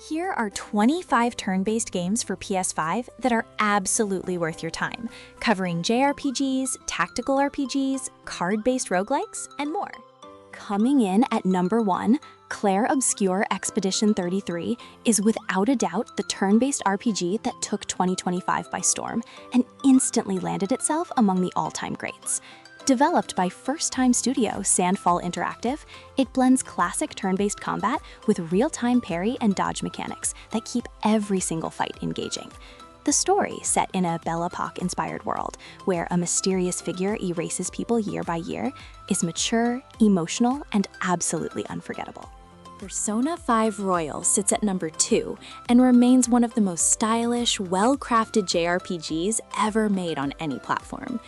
Here are 25 turn-based games for PS5 that are absolutely worth your time, covering JRPGs, tactical RPGs, card-based roguelikes, and more. Coming in at number 1, Clair Obscur Expedition 33 is without a doubt the turn-based RPG that took 2025 by storm and instantly landed itself among the all-time greats. Developed by first-time studio Sandfall Interactive, it blends classic turn-based combat with real-time parry and dodge mechanics that keep every single fight engaging. The story, set in a Belle Epoque-inspired world, where a mysterious figure erases people year by year, is mature, emotional, and absolutely unforgettable. Persona 5 Royal sits at number 2 and remains one of the most stylish, well-crafted JRPGs ever made on any platform.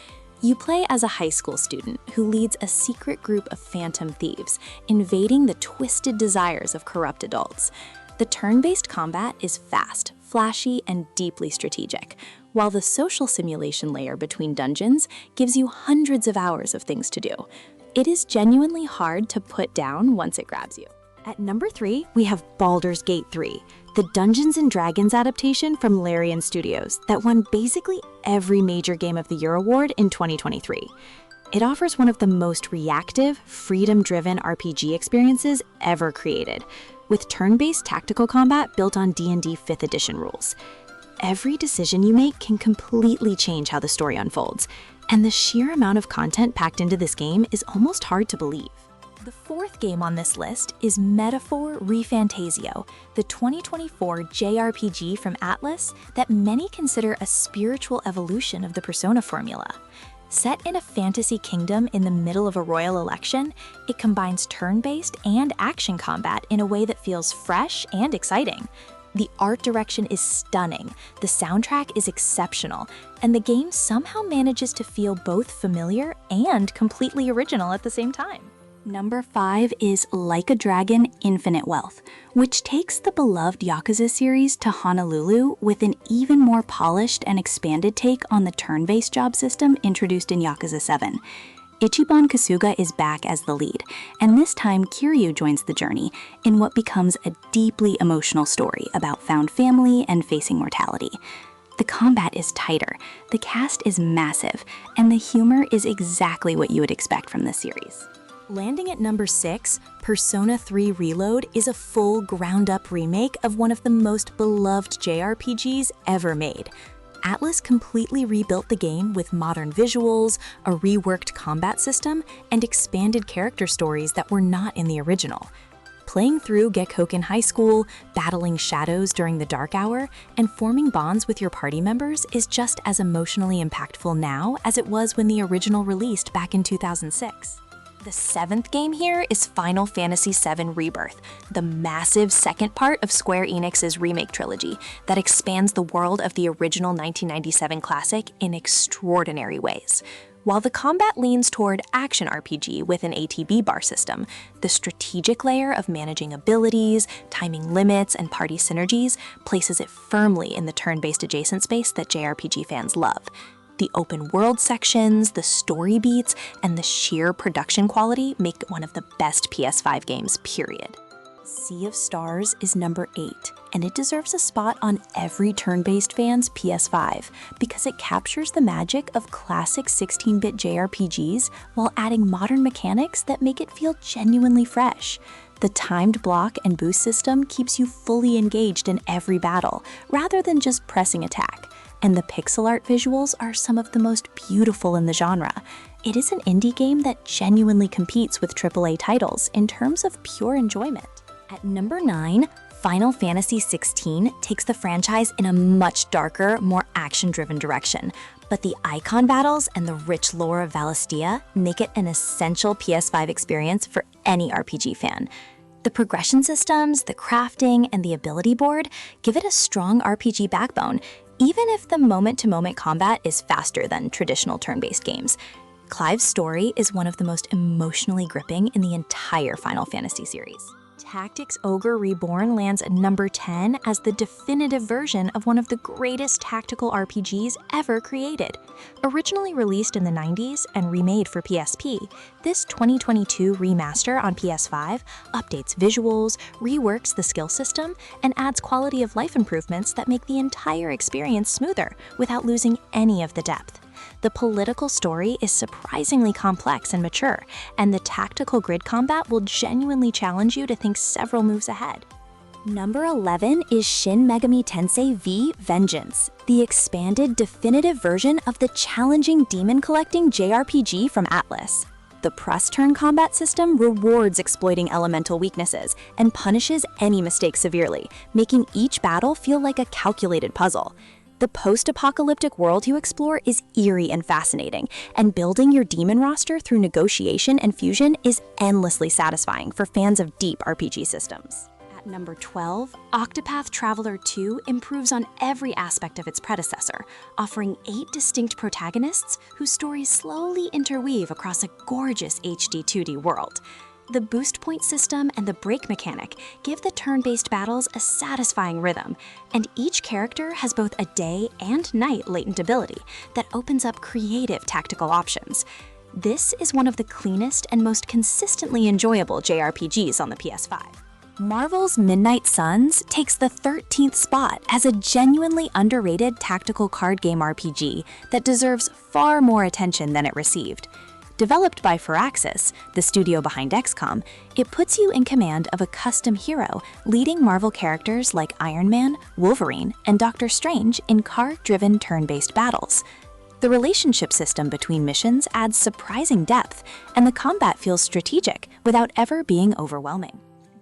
You play as a high school student who leads a secret group of phantom thieves, invading the twisted desires of corrupt adults. The turn-based combat is fast, flashy, and deeply strategic, while the social simulation layer between dungeons gives you hundreds of hours of things to do. It is genuinely hard to put down once it grabs you. At number 3, we have Baldur's Gate 3, the Dungeons & Dragons adaptation from Larian Studios that won basically every major Game of the Year award in 2023. It offers one of the most reactive, freedom-driven RPG experiences ever created, with turn-based tactical combat built on D&D 5th edition rules. Every decision you make can completely change how the story unfolds, and the sheer amount of content packed into this game is almost hard to believe. The fourth game on this list is Metaphor ReFantazio, the 2024 JRPG from Atlus that many consider a spiritual evolution of the Persona formula. Set in a fantasy kingdom in the middle of a royal election, it combines turn-based and action combat in a way that feels fresh and exciting. The art direction is stunning, the soundtrack is exceptional, and the game somehow manages to feel both familiar and completely original at the same time. Number 5 is Like a Dragon: Infinite Wealth, which takes the beloved Yakuza series to Honolulu with an even more polished and expanded take on the turn-based job system introduced in Yakuza 7. Ichiban Kasuga is back as the lead, and this time Kiryu joins the journey in what becomes a deeply emotional story about found family and facing mortality. The combat is tighter, the cast is massive, and the humor is exactly what you would expect from this series. Landing at number 6, Persona 3 Reload is a full ground-up remake of one of the most beloved JRPGs ever made. Atlus completely rebuilt the game with modern visuals, a reworked combat system, and expanded character stories that were not in the original. Playing through Gekkoken High School, battling shadows during the dark hour, and forming bonds with your party members is just as emotionally impactful now as it was when the original released back in 2006. The 7th game here is Final Fantasy VII Rebirth, the massive second part of Square Enix's remake trilogy that expands the world of the original 1997 classic in extraordinary ways. While the combat leans toward action RPG with an ATB bar system, the strategic layer of managing abilities, timing limits, and party synergies places it firmly in the turn-based adjacent space that JRPG fans love. The open world sections, the story beats, and the sheer production quality make it one of the best PS5 games, period. Sea of Stars is number 8, and it deserves a spot on every turn-based fan's PS5 because it captures the magic of classic 16-bit JRPGs while adding modern mechanics that make it feel genuinely fresh. The timed block and boost system keeps you fully engaged in every battle, rather than just pressing attack. And the pixel art visuals are some of the most beautiful in the genre. It is an indie game that genuinely competes with AAA titles in terms of pure enjoyment. At number 9, Final Fantasy XVI takes the franchise in a much darker, more action-driven direction, but the icon battles and the rich lore of Valistia make it an essential PS5 experience for any RPG fan. The progression systems, the crafting, and the ability board give it a strong RPG backbone, even if the moment-to-moment combat is faster than traditional turn-based games. Clive's story is one of the most emotionally gripping in the entire Final Fantasy series. Tactics Ogre Reborn lands at number 10 as the definitive version of one of the greatest tactical RPGs ever created. Originally released in the 90s and remade for PSP, this 2022 remaster on PS5 updates visuals, reworks the skill system, and adds quality of life improvements that make the entire experience smoother without losing any of the depth. The political story is surprisingly complex and mature, and the tactical grid combat will genuinely challenge you to think several moves ahead. Number 11 is Shin Megami Tensei V Vengeance, the expanded definitive version of the challenging demon-collecting JRPG from Atlus. The press-turn combat system rewards exploiting elemental weaknesses and punishes any mistake severely, making each battle feel like a calculated puzzle. The post-apocalyptic world you explore is eerie and fascinating, and building your demon roster through negotiation and fusion is endlessly satisfying for fans of deep RPG systems. At number 12, Octopath Traveler II improves on every aspect of its predecessor, offering 8 distinct protagonists whose stories slowly interweave across a gorgeous HD 2D world. The boost point system and the break mechanic give the turn-based battles a satisfying rhythm, and each character has both a day and night latent ability that opens up creative tactical options. This is one of the cleanest and most consistently enjoyable JRPGs on the PS5. Marvel's Midnight Suns takes the 13th spot as a genuinely underrated tactical card game RPG that deserves far more attention than it received. Developed by Firaxis, the studio behind XCOM, it puts you in command of a custom hero, leading Marvel characters like Iron Man, Wolverine, and Doctor Strange in card-driven turn-based battles. The relationship system between missions adds surprising depth, and the combat feels strategic without ever being overwhelming.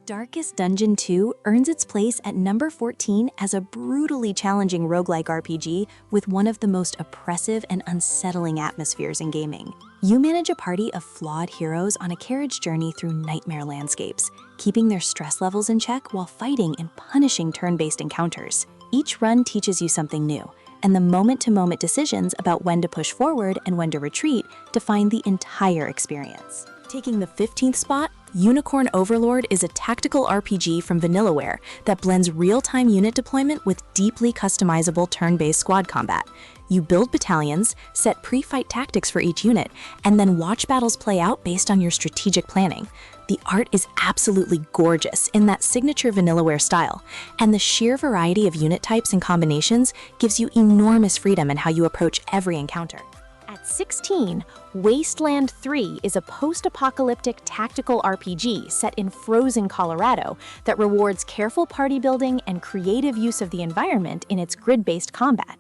Darkest Dungeon 2 earns its place at number 14 as a brutally challenging roguelike RPG with one of the most oppressive and unsettling atmospheres in gaming. You manage a party of flawed heroes on a carriage journey through nightmare landscapes, keeping their stress levels in check while fighting and punishing turn-based encounters. Each run teaches you something new, and the moment-to-moment decisions about when to push forward and when to retreat define the entire experience. Taking the 15th spot, Unicorn Overlord is a tactical RPG from Vanillaware that blends real-time unit deployment with deeply customizable turn-based squad combat. You build battalions, set pre-fight tactics for each unit, and then watch battles play out based on your strategic planning. The art is absolutely gorgeous in that signature Vanillaware style, and the sheer variety of unit types and combinations gives you enormous freedom in how you approach every encounter. At 16, Wasteland 3 is a post-apocalyptic tactical RPG set in frozen Colorado that rewards careful party building and creative use of the environment in its grid-based combat.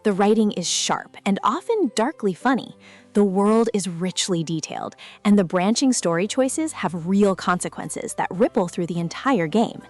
The writing is sharp and often darkly funny. The world is richly detailed, and the branching story choices have real consequences that ripple through the entire game.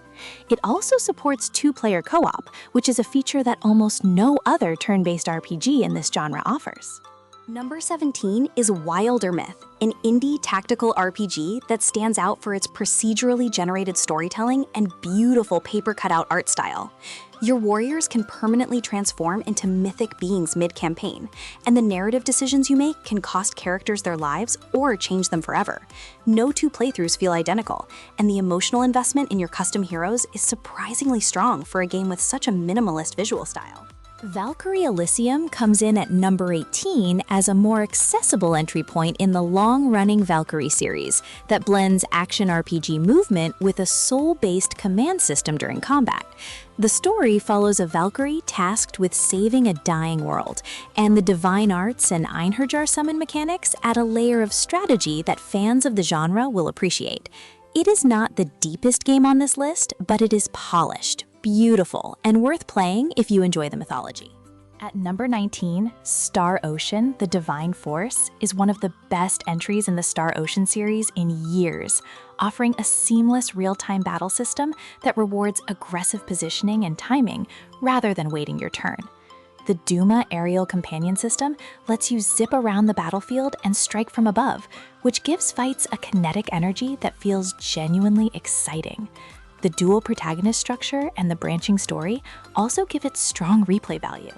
It also supports 2-player co-op, which is a feature that almost no other turn-based RPG in this genre offers. Number 17 is Wildermyth, an indie tactical RPG that stands out for its procedurally generated storytelling and beautiful paper-cutout art style. Your warriors can permanently transform into mythic beings mid-campaign, and the narrative decisions you make can cost characters their lives or change them forever. No 2 playthroughs feel identical, and the emotional investment in your custom heroes is surprisingly strong for a game with such a minimalist visual style. Valkyrie Elysium comes in at number 18 as a more accessible entry point in the long-running Valkyrie series that blends action RPG movement with a soul-based command system during combat. The story follows a Valkyrie tasked with saving a dying world, and the divine arts and Einherjar summon mechanics add a layer of strategy that fans of the genre will appreciate. It is not the deepest game on this list, but it is polished, beautiful, and worth playing if you enjoy the mythology. At number 19, Star Ocean: The Divine Force is one of the best entries in the Star Ocean series in years, offering a seamless real-time battle system that rewards aggressive positioning and timing rather than waiting your turn. The Duma aerial companion system lets you zip around the battlefield and strike from above, which gives fights a kinetic energy that feels genuinely exciting. The dual protagonist structure and the branching story also give it strong replay value.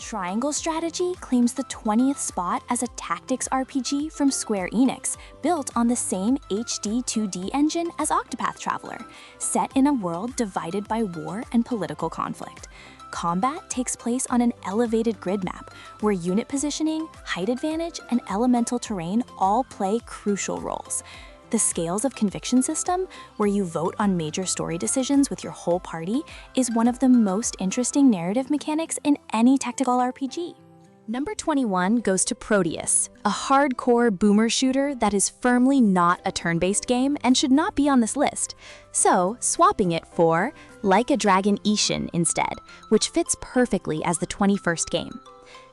Triangle Strategy claims the 20th spot as a tactics RPG from Square Enix, built on the same HD 2D engine as Octopath Traveler, set in a world divided by war and political conflict. Combat takes place on an elevated grid map, where unit positioning, height advantage, and elemental terrain all play crucial roles. The Scales of Conviction system, where you vote on major story decisions with your whole party, is one of the most interesting narrative mechanics in any tactical RPG. Number 21 goes to Proteus, a hardcore boomer shooter that is firmly not a turn-based game and should not be on this list. So, swapping it for Like a Dragon Ishin instead, which fits perfectly as the 21st game.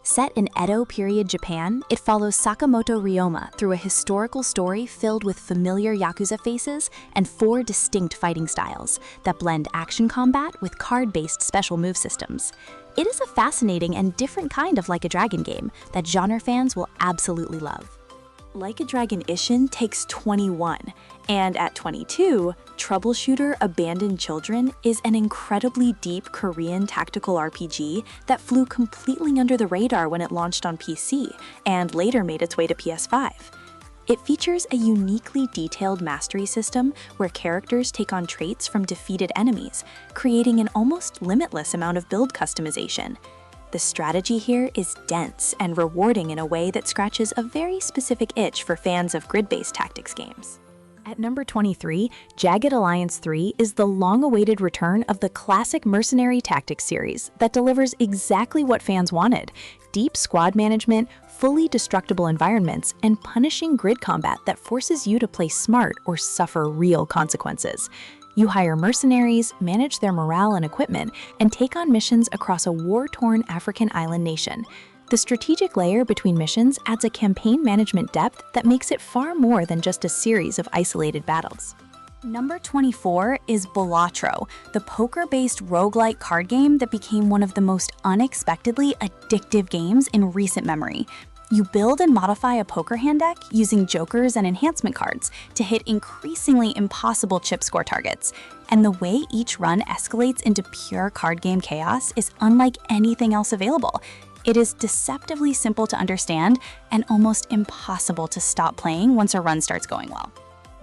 Set in Edo period Japan, it follows Sakamoto Ryoma through a historical story filled with familiar Yakuza faces and 4 distinct fighting styles that blend action combat with card-based special move systems. It is a fascinating and different kind of Like a Dragon game that genre fans will absolutely love. Like a Dragon Ishin takes 21, and at 22, Troubleshooter Abandoned Children is an incredibly deep Korean tactical RPG that flew completely under the radar when it launched on PC, and later made its way to PS5. It features a uniquely detailed mastery system where characters take on traits from defeated enemies, creating an almost limitless amount of build customization. The strategy here is dense and rewarding in a way that scratches a very specific itch for fans of grid-based tactics games. At number 23, Jagged Alliance 3 is the long-awaited return of the classic mercenary tactics series that delivers exactly what fans wanted: deep squad management, fully destructible environments, and punishing grid combat that forces you to play smart or suffer real consequences. You hire mercenaries, manage their morale and equipment, and take on missions across a war-torn African island nation. The strategic layer between missions adds a campaign management depth that makes it far more than just a series of isolated battles. Number 24 is Balatro, the poker-based roguelike card game that became one of the most unexpectedly addictive games in recent memory. You build and modify a poker hand deck using jokers and enhancement cards to hit increasingly impossible chip score targets. And the way each run escalates into pure card game chaos is unlike anything else available. It is deceptively simple to understand and almost impossible to stop playing once a run starts going well.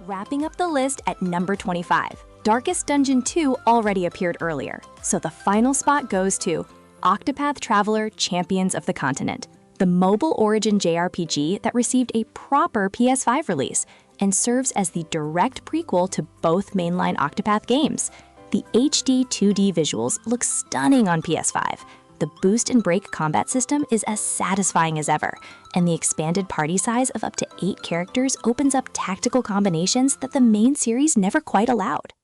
Wrapping up the list at number 25, Darkest Dungeon 2 already appeared earlier, so the final spot goes to Octopath Traveler: Champions of the Continent, the mobile origin JRPG that received a proper PS5 release and serves as the direct prequel to both mainline Octopath games. The HD 2D visuals look stunning on PS5. The boost and break combat system is as satisfying as ever, and the expanded party size of up to 8 characters opens up tactical combinations that the main series never quite allowed.